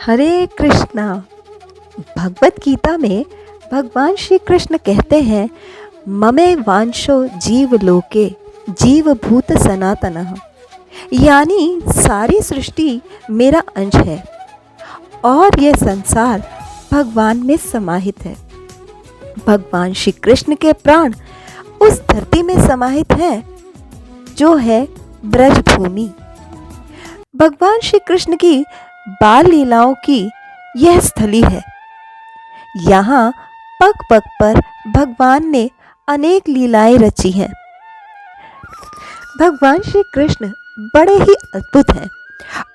हरे कृष्णा। भगवत गीता में भगवान श्री कृष्ण कहते हैं, ममे वांशो जीव लोके जीव भूत सनातनः। यानी सारी सृष्टि मेरा अंश है और यह संसार भगवान में समाहित है। भगवान श्री कृष्ण के प्राण उस धरती में समाहित है जो है ब्रज भूमि। भगवान श्री कृष्ण की बाल लीलाओं की यह स्थली है। यहाँ पग पग पर भगवान ने अनेक लीलाएं रची हैं। भगवान श्री कृष्ण बड़े ही अद्भुत हैं।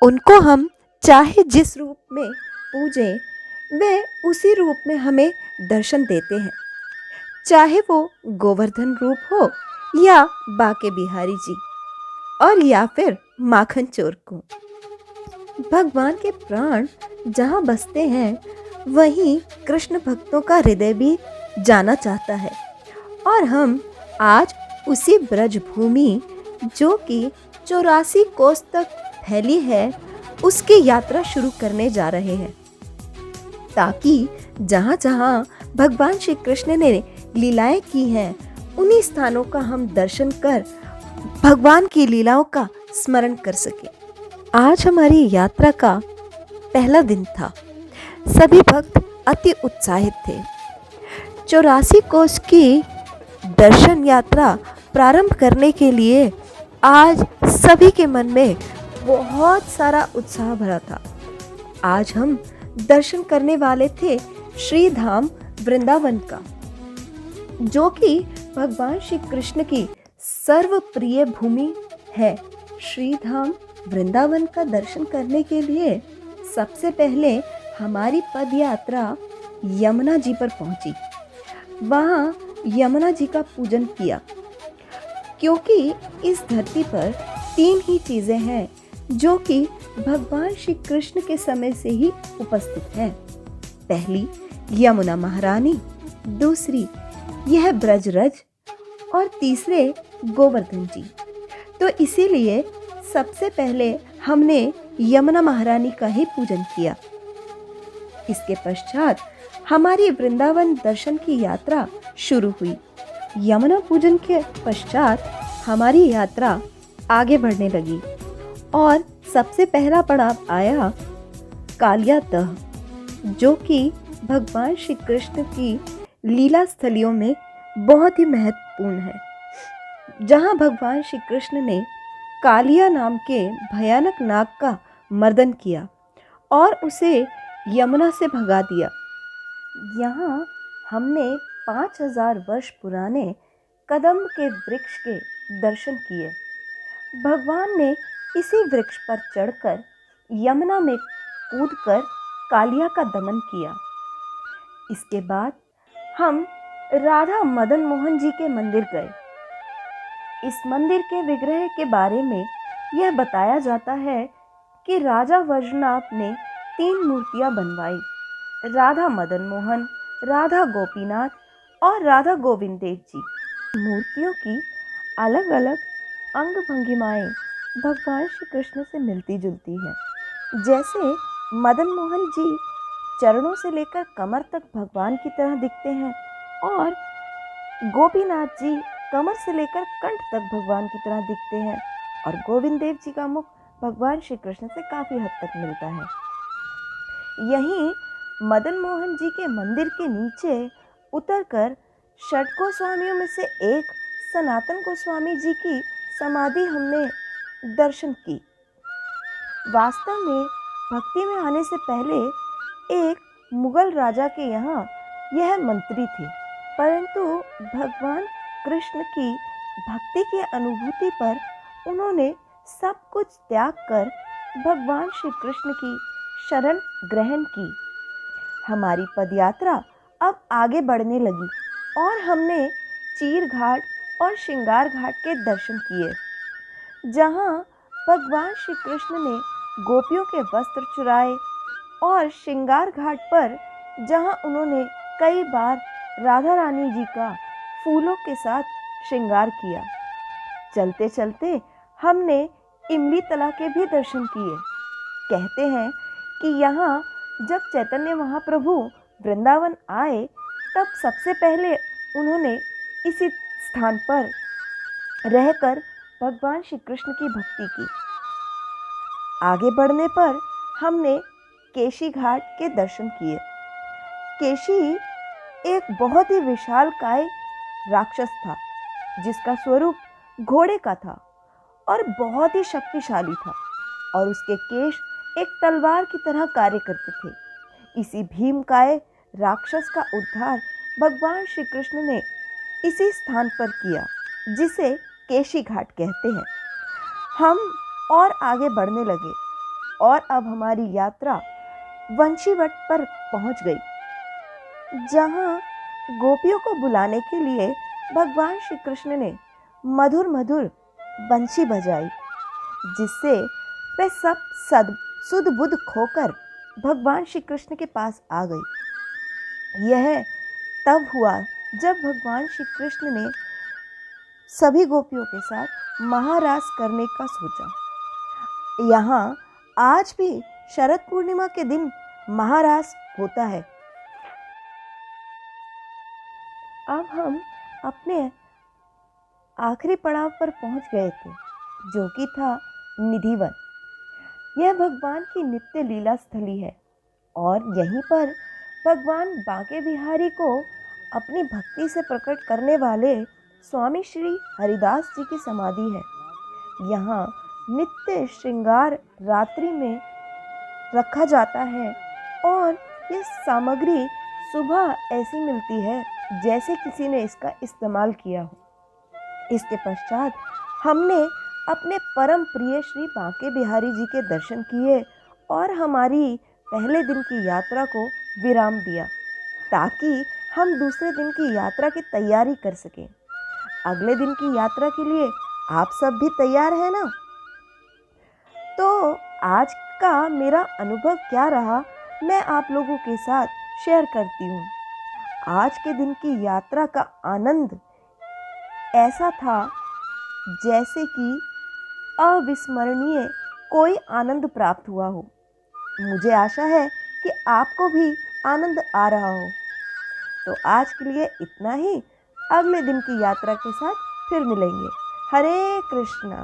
उनको हम चाहे जिस रूप में पूजें, वे उसी रूप में हमें दर्शन देते हैं। चाहे वो गोवर्धन रूप हो या बाके बिहारी जी और या फिर माखन चोर को। भगवान के प्राण जहाँ बसते हैं वहीं कृष्ण भक्तों का हृदय भी जाना चाहता है। और हम आज उसी ब्रज भूमि जो कि 84 कोस तक फैली है उसकी यात्रा शुरू करने जा रहे हैं, ताकि जहाँ जहाँ भगवान श्री कृष्ण ने लीलाएं की हैं उन्हीं स्थानों का हम दर्शन कर भगवान की लीलाओं का स्मरण कर सकें। आज हमारी यात्रा का पहला दिन था। सभी भक्त अति उत्साहित थे। 84 कोस की दर्शन यात्रा प्रारंभ करने के लिए आज सभी के मन में बहुत सारा उत्साह भरा था। आज हम दर्शन करने वाले थे श्री धाम वृंदावन का, जो कि भगवान श्री कृष्ण की सर्व प्रिय भूमि है। श्री धाम वृंदावन का दर्शन करने के लिए सबसे पहले हमारी पद यात्रा यमुना जी पर पहुंची। वहां यमुना जी का पूजन किया, क्योंकि इस धरती पर 3 ही चीजें हैं जो कि भगवान श्री कृष्ण के समय से ही उपस्थित हैं। पहली यमुना महारानी, दूसरी यह ब्रजरज और तीसरे गोवर्धन जी। तो इसीलिए सबसे पहले हमने यमुना महारानी का ही पूजन किया। इसके पश्चात हमारी वृंदावन दर्शन की यात्रा शुरू हुई। यमुना पूजन के पश्चात हमारी यात्रा आगे बढ़ने लगी और सबसे पहला पड़ाव आया कालियादह, जो कि भगवान श्री कृष्ण की लीला स्थलियों में बहुत ही महत्वपूर्ण है, जहां भगवान श्री कृष्ण ने कालिया नाम के भयानक नाग का मर्दन किया और उसे यमुना से भगा दिया। यहाँ हमने 5000 वर्ष पुराने कदम्ब के वृक्ष के दर्शन किए। भगवान ने इसी वृक्ष पर चढ़कर यमुना में कूदकर कालिया का दमन किया। इसके बाद हम राधा मदन मोहन जी के मंदिर गए। इस मंदिर के विग्रह के बारे में यह बताया जाता है कि राजा वज्रनाभ ने 3 मूर्तियां बनवाई: राधा मदन मोहन, राधा गोपीनाथ और राधा गोविंद देव जी। मूर्तियों की अलग अलग अंग भंगिमाएं भगवान श्री कृष्ण से मिलती जुलती हैं। जैसे मदन मोहन जी चरणों से लेकर कमर तक भगवान की तरह दिखते हैं और गोपीनाथ जी कमर से लेकर कंठ तक भगवान की तरह दिखते हैं और गोविंद देव जी का मुख भगवान श्री कृष्ण से काफी हद तक मिलता है। यहीं मदन मोहन जी के मंदिर के नीचे उतरकर षट गोस्वामियों में से एक सनातन गोस्वामी जी की समाधि हमने दर्शन की। वास्तव में भक्ति में आने से पहले एक मुगल राजा के यहाँ यह मंत्री थे, परंतु भगवान कृष्ण की भक्ति की अनुभूति पर उन्होंने सब कुछ त्याग कर भगवान श्री कृष्ण की शरण ग्रहण की। हमारी पदयात्रा अब आगे बढ़ने लगी और हमने चीर घाट और श्रृंगार घाट के दर्शन किए, जहां भगवान श्री कृष्ण ने गोपियों के वस्त्र चुराए, और श्रृंगार घाट पर जहां उन्होंने कई बार राधा रानी जी का फूलों के साथ श्रृंगार किया। चलते चलते हमने इमली तला के भी दर्शन किए। कहते हैं कि यहाँ जब चैतन्य महाप्रभु वृंदावन आए तब सबसे पहले उन्होंने इसी स्थान पर रहकर भगवान श्री कृष्ण की भक्ति की। आगे बढ़ने पर हमने केशी घाट के दर्शन किए। केशी एक बहुत ही विशालकाय राक्षस था जिसका स्वरूप घोड़े का था और बहुत ही शक्तिशाली था और उसके केश एक तलवार की तरह कार्य करते थे। इसी भीमकाय राक्षस का उद्धार भगवान श्री कृष्ण ने इसी स्थान पर किया जिसे केशी घाट कहते हैं। हम और आगे बढ़ने लगे और अब हमारी यात्रा वंशीवट पर पहुंच गई, जहां गोपियों को बुलाने के लिए भगवान श्री कृष्ण ने मधुर मधुर बंशी बजाई, जिससे वे सब सुध बुध खोकर भगवान श्री कृष्ण के पास आ गई। यह तब हुआ जब भगवान श्री कृष्ण ने सभी गोपियों के साथ महारास करने का सोचा। यहाँ आज भी शरद पूर्णिमा के दिन महारास होता है। अब हम अपने आखिरी पड़ाव पर पहुंच गए थे, जो कि था निधिवन। यह भगवान की नित्य लीला स्थली है और यहीं पर भगवान बांके बिहारी को अपनी भक्ति से प्रकट करने वाले स्वामी श्री हरिदास जी की समाधि है। यहाँ नित्य श्रृंगार रात्रि में रखा जाता है और यह सामग्री सुबह ऐसी मिलती है जैसे किसी ने इसका इस्तेमाल किया हो। इसके पश्चात हमने अपने परम प्रिय श्री बांके बिहारी जी के दर्शन किए और हमारी पहले दिन की यात्रा को विराम दिया ताकि हम दूसरे दिन की यात्रा की तैयारी कर सकें। अगले दिन की यात्रा के लिए आप सब भी तैयार हैं ना? तो आज का मेरा अनुभव क्या रहा, मैं आप लोगों के साथ शेयर करती हूँ। आज के दिन की यात्रा का आनंद ऐसा था जैसे कि अविस्मरणीय कोई आनंद प्राप्त हुआ हो। मुझे आशा है कि आपको भी आनंद आ रहा हो। तो आज के लिए इतना ही। अगले दिन की यात्रा के साथ फिर मिलेंगे। हरे कृष्णा।